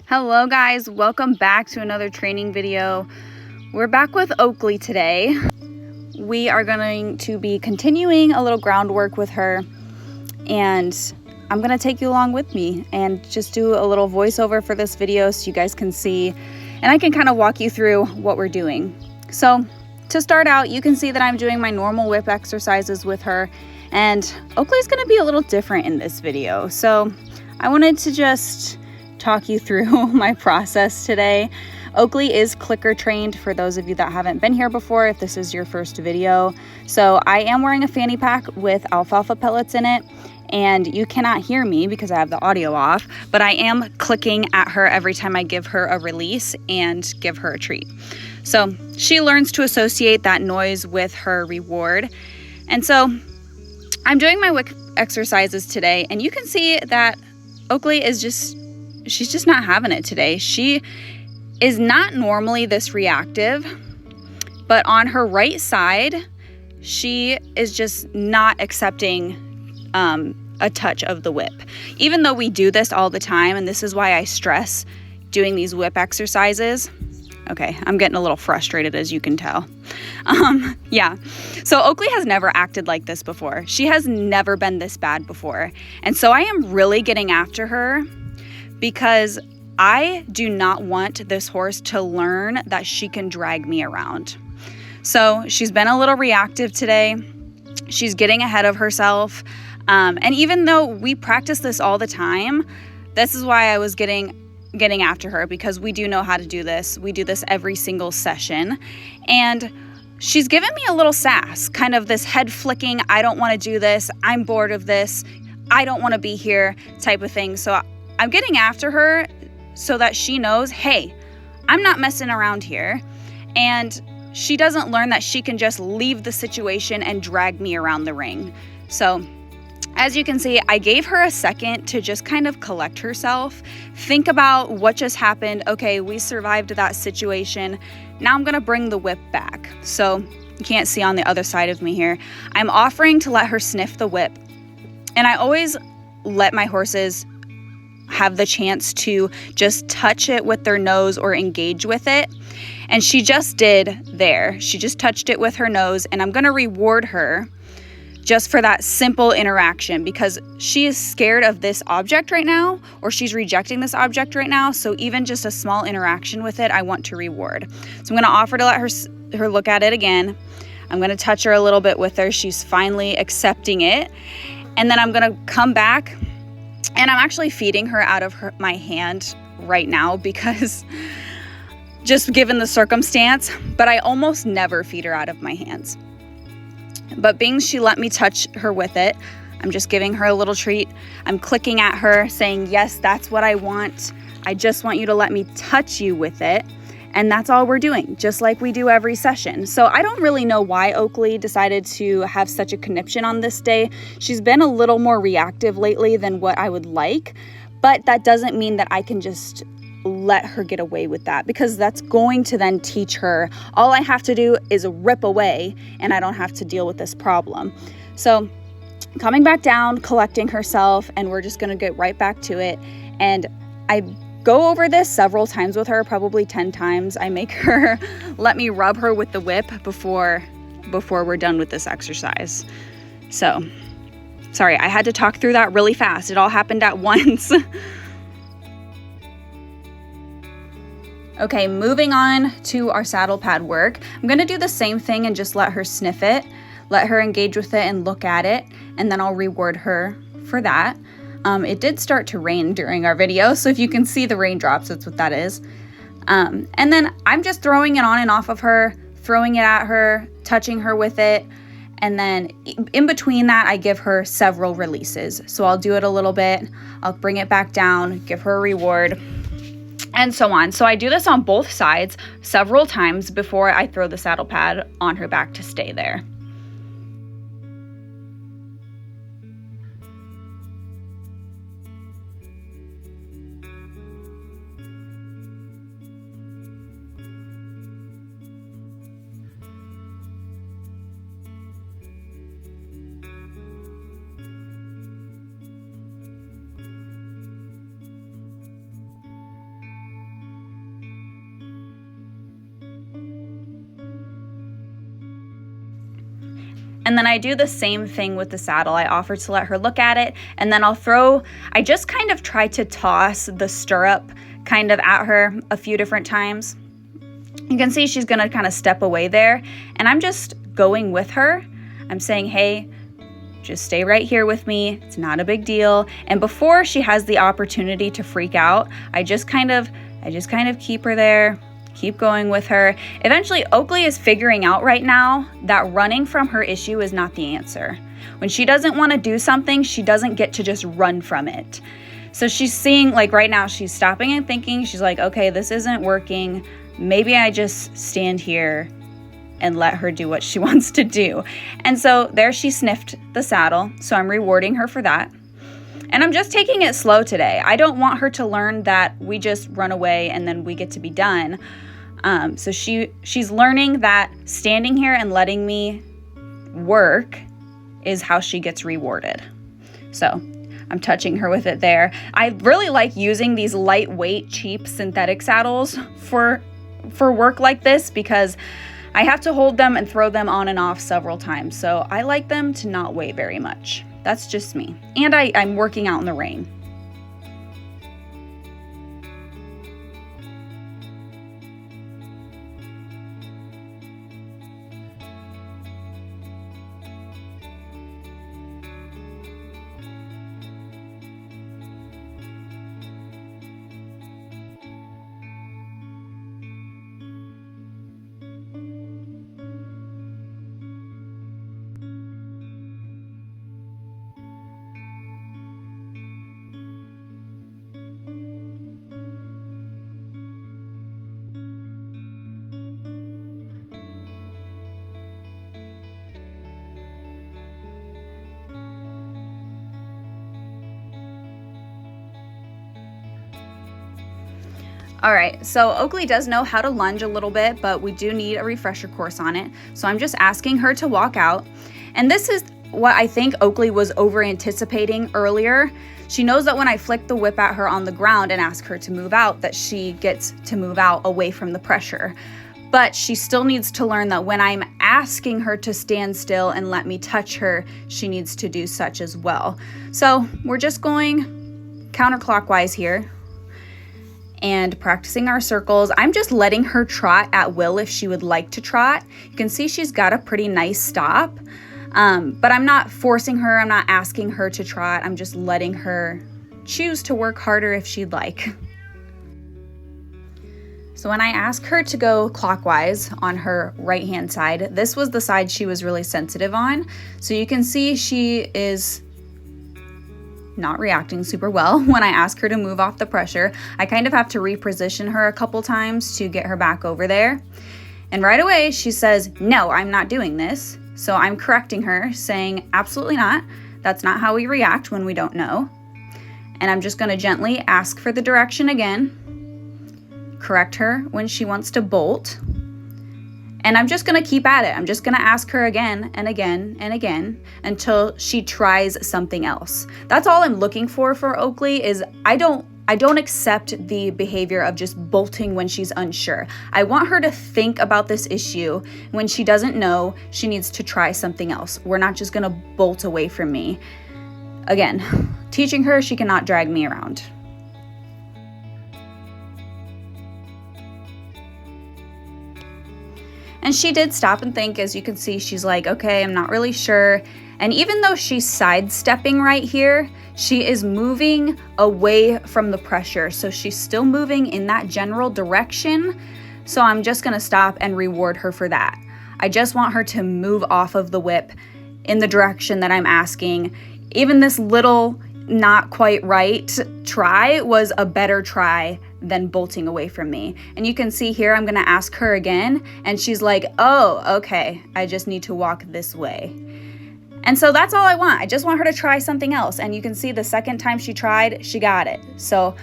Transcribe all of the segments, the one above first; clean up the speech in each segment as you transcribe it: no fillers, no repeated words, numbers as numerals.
Hello guys, welcome back to another training video. We're back with Oaklee today. We are going to be continuing a little groundwork with her, and I'm going to take you along with me and just do a little voiceover for this video so you guys can see and I can kind of walk you through what we're doing. So to start out, you can see that I'm doing my normal whip exercises with her, and Oaklee's going to be a little different in this video. So I wanted to just talk you through my process today. Oaklee is clicker trained, for those of you that haven't been here before, if this is your first video. So I am wearing a fanny pack with alfalfa pellets in it, and you cannot hear me because I have the audio off, but I am clicking at her every time I give her a release and give her a treat. So she learns to associate that noise with her reward. And so I'm doing my whip exercises today, and you can see that Oaklee is she's just not having it today. She is not normally this reactive, but on her right side, she is just not accepting a touch of the whip. Even though we do this all the time, and this is why I stress doing these whip exercises. Okay, I'm getting a little frustrated, as you can tell. Yeah, so Oaklee has never acted like this before. She has never been this bad before. And so I am really getting after her because I do not want this horse to learn that she can drag me around. So she's been a little reactive today. She's getting ahead of herself. And even though we practice this all the time, this is why I was getting after her, because we do know how to do this. We do this every single session. And she's given me a little sass, kind of this head flicking, I don't want to do this, I'm bored of this, I don't want to be here type of thing. So I'm getting after her so that she knows, hey, I'm not messing around here. And she doesn't learn that she can just leave the situation and drag me around the ring. So as you can see, I gave her a second to just kind of collect herself, think about what just happened. Okay, we survived that situation. Now I'm gonna bring the whip back. So you can't see on the other side of me here. I'm offering to let her sniff the whip. And I always let my horses have the chance to just touch it with their nose or engage with it. And she just did there. She just touched it with her nose, and I'm gonna reward her just for that simple interaction because she is scared of this object right now, or she's rejecting this object right now. So even just a small interaction with it, I want to reward. So I'm gonna offer to let her look at it again. I'm gonna touch her a little bit with her. She's finally accepting it. And then I'm gonna come back, and I'm actually feeding her out of my hand right now because just given the circumstance, but I almost never feed her out of my hands. But being she let me touch her with it, I'm just giving her a little treat. I'm clicking at her saying, yes, that's what I want. I just want you to let me touch you with it. And that's all we're doing, just like we do every session. So I don't really know why Oaklee decided to have such a conniption on this day. She's been a little more reactive lately than what I would like, but that doesn't mean that I can just let her get away with that, because that's going to then teach her all I have to do is rip away and I don't have to deal with this problem. So coming back down, collecting herself, and we're just going to get right back to it. And I go over this several times with her, probably 10 times. I make her let me rub her with the whip before we're done with this exercise. So sorry, I had to talk through that really fast. It all happened at once. Okay, moving on to our saddle pad work. I'm gonna do the same thing and just let her sniff it, let her engage with it and look at it, and then I'll reward her for that. It did start to rain during our video, so if you can see the raindrops, that's what that is. And then I'm just throwing it on and off of her, throwing it at her, touching her with it, and then in between that, I give her several releases. So I'll do it a little bit, I'll bring it back down, give her a reward, and so on. So I do this on both sides several times before I throw the saddle pad on her back to stay there. And then I do the same thing with the saddle. I offer to let her look at it, and then I just kind of try to toss the stirrup kind of at her a few different times. You can see she's gonna kind of step away there, and I'm just going with her. I'm saying, hey, just stay right here with me. It's not a big deal. And before she has the opportunity to freak out, I just kind of keep her there, keep going with her. Eventually, Oaklee is figuring out right now that running from her issue is not the answer. When she doesn't want to do something, she doesn't get to just run from it. So she's seeing, like right now, she's stopping and thinking. She's like, okay, this isn't working. Maybe I just stand here and let her do what she wants to do. And so there she sniffed the saddle. So I'm rewarding her for that. And I'm just taking it slow today. I don't want her to learn that we just run away and then we get to be done. So she's learning that standing here and letting me work is how she gets rewarded. So I'm touching her with it there. I really like using these lightweight, cheap synthetic saddles for work like this because I have to hold them and throw them on and off several times. So I like them to not weigh very much. That's just me. And I'm working out in the rain. All right, so Oaklee does know how to lunge a little bit, but we do need a refresher course on it. So I'm just asking her to walk out. And this is what I think Oaklee was over anticipating earlier. She knows that when I flick the whip at her on the ground and ask her to move out, that she gets to move out away from the pressure. But she still needs to learn that when I'm asking her to stand still and let me touch her, she needs to do such as well. So we're just going counterclockwise here and practicing our circles. I'm just letting her trot at will if she would like to trot. You can see she's got a pretty nice stop, but I'm not forcing her. I'm not asking her to trot. I'm just letting her choose to work harder if she'd like. So when I ask her to go clockwise on her right-hand side, this was the side she was really sensitive on. So you can see she is not reacting super well when I ask her to move off the pressure. I kind of have to reposition her a couple times to get her back over there. And right away she says, no, I'm not doing this. So I'm correcting her, saying, absolutely not. That's not how we react when we don't know. And I'm just going to gently ask for the direction again, correct her when she wants to bolt. And I'm just going to keep at it. I'm just going to ask her again and again and again until she tries something else. That's all I'm looking for Oaklee is I don't accept the behavior of just bolting when she's unsure. I want her to think about this issue. When she doesn't know, she needs to try something else. We're not just going to bolt away from me. Again, teaching her she cannot drag me around. And she did stop and think. As you can see, she's like, okay, I'm not really sure. And even though she's sidestepping right here, she is moving away from the pressure. So she's still moving in that general direction. So I'm just gonna stop and reward her for that. I just want her to move off of the whip in the direction that I'm asking. Even this little not quite right try was a better try than bolting away from me. And you can see here, I'm gonna ask her again, and she's like, oh, okay, I just need to walk this way. And so that's all I want. I just want her to try something else. And you can see the second time she tried, she got it. So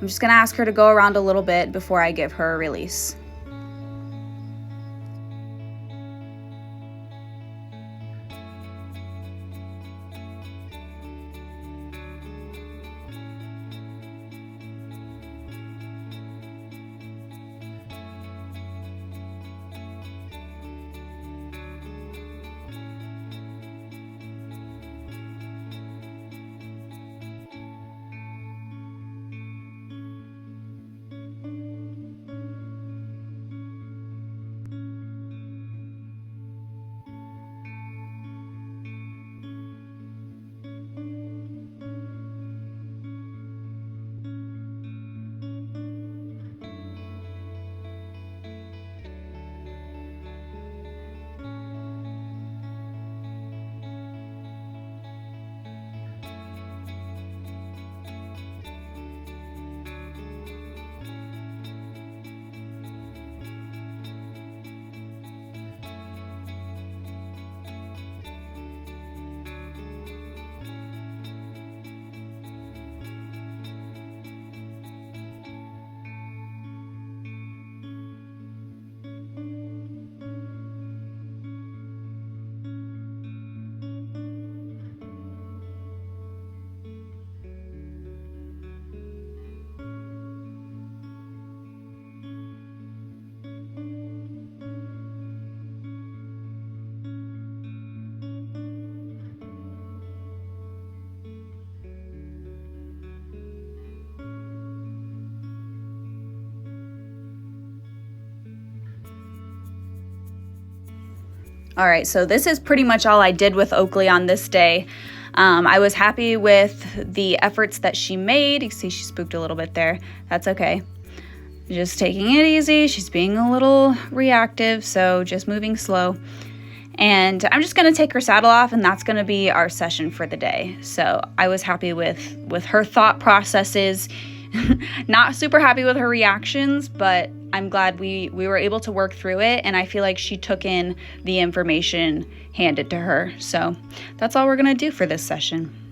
I'm just gonna ask her to go around a little bit before I give her a release. All right, so this is pretty much all I did with Oaklee on this day. I was happy with the efforts that she made. You see she spooked a little bit there. That's okay. Just taking it easy. She's being a little reactive, so just moving slow. And I'm just going to take her saddle off, and that's going to be our session for the day. So I was happy with her thought processes. Not super happy with her reactions, but I'm glad we were able to work through it, and I feel like she took in the information handed to her. So that's all we're going to do for this session.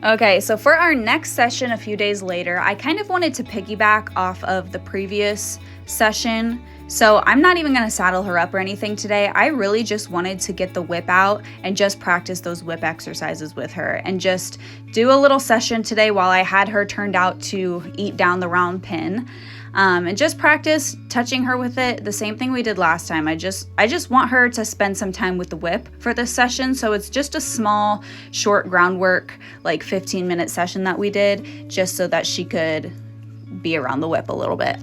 Okay, so for our next session a few days later, I kind of wanted to piggyback off of the previous session. So I'm not even going to saddle her up or anything today. I really just wanted to get the whip out and just practice those whip exercises with her and just do a little session today while I had her turned out to eat down the round pin. And just practice touching her with it, the same thing we did last time. I just want her to spend some time with the whip for this session. So it's just a small, short groundwork, like 15-minute session that we did, just so that she could be around the whip a little bit.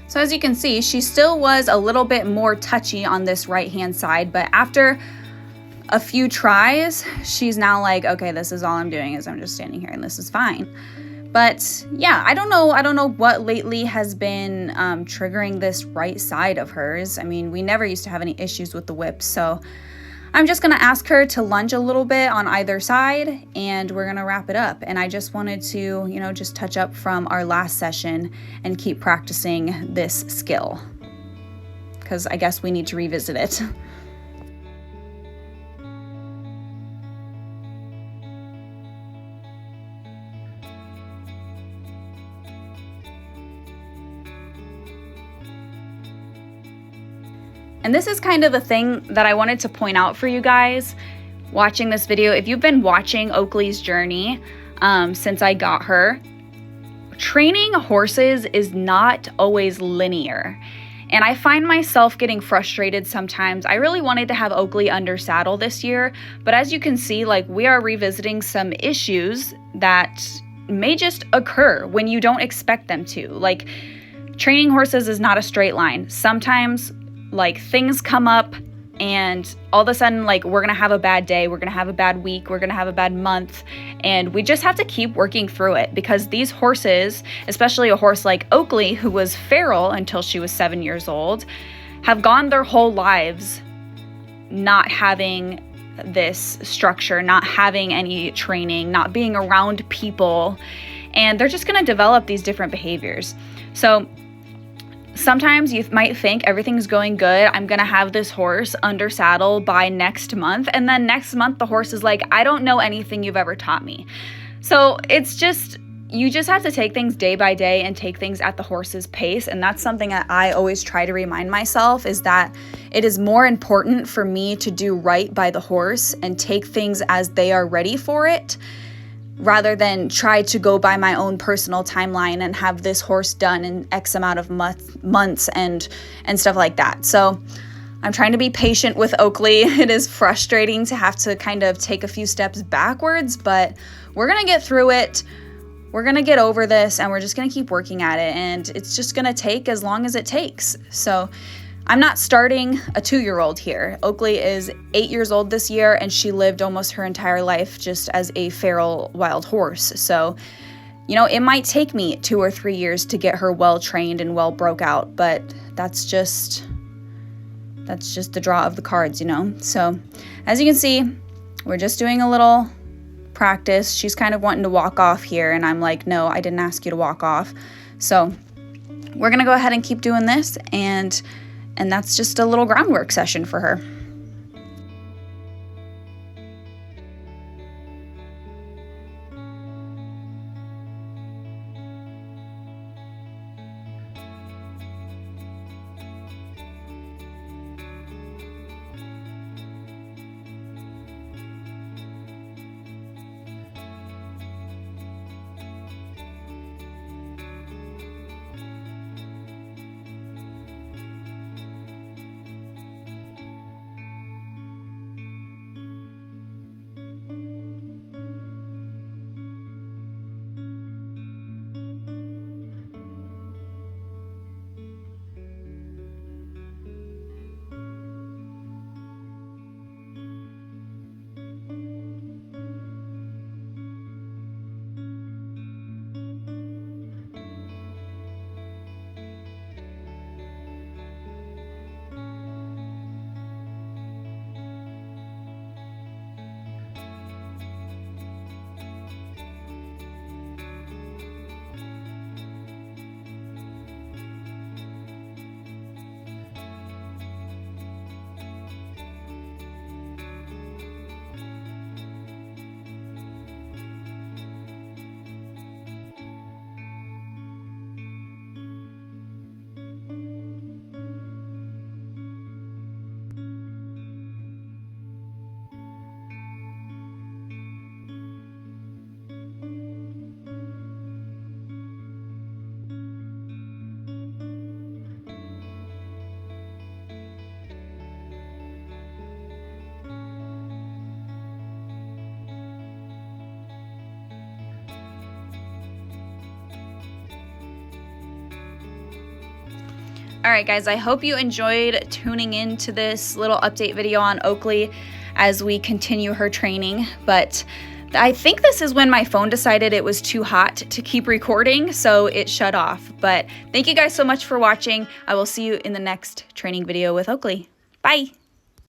So as you can see, she still was a little bit more touchy on this right-hand side, but after a few tries, she's now like, okay, this is all I'm doing is I'm just standing here and this is fine. But yeah, I don't know what lately has been triggering this right side of hers. I mean, we never used to have any issues with the whip, so I'm just gonna ask her to lunge a little bit on either side and we're gonna wrap it up. And I just wanted to, just touch up from our last session and keep practicing this skill. because I guess we need to revisit it. And this is kind of the thing that I wanted to point out for you guys watching this video. If you've been watching Oaklee's journey since I got her, training horses is not always linear. And I find myself getting frustrated sometimes. I really wanted to have Oaklee under saddle this year, but as you can see, like, we are revisiting some issues that may just occur when you don't expect them to. Like, training horses is not a straight line. Sometimes, like, things come up and all of a sudden, like, we're gonna have a bad day, we're gonna have a bad week, we're gonna have a bad month, and we just have to keep working through it, because these horses, especially a horse like Oaklee, who was feral until she was 7 years old, have gone their whole lives not having this structure, not having any training, not being around people, and they're just gonna develop these different behaviors. So sometimes you might think everything's going good, I'm gonna have this horse under saddle by next month, and then next month the horse is like, I don't know anything you've ever taught me. So it's just, you just have to take things day by day and take things at the horse's pace. And that's something that I always try to remind myself, is that it is more important for me to do right by the horse and take things as they are ready for it, rather than try to go by my own personal timeline and have this horse done in X amount of months and stuff like that. So I'm trying to be patient with Oaklee. It is frustrating to have to kind of take a few steps backwards, but we're gonna get through it. We're gonna get over this, and we're just gonna keep working at it, and it's just gonna take as long as it takes. So I'm not starting a 2-year-old here. Oaklee is 8 years old this year, and she lived almost her entire life just as a feral wild horse. So, you know, it might take me 2 or 3 years to get her well trained and well broke out, but that's just the draw of the cards, you know? So as you can see, we're just doing a little practice. She's kind of wanting to walk off here, and I'm like, no, I didn't ask you to walk off. So we're gonna go ahead and keep doing this, and that's just a little groundwork session for her. All right, guys, I hope you enjoyed tuning in to this little update video on Oaklee as we continue her training. But I think this is when my phone decided it was too hot to keep recording, so it shut off. But thank you guys so much for watching. I will see you in the next training video with Oaklee. Bye.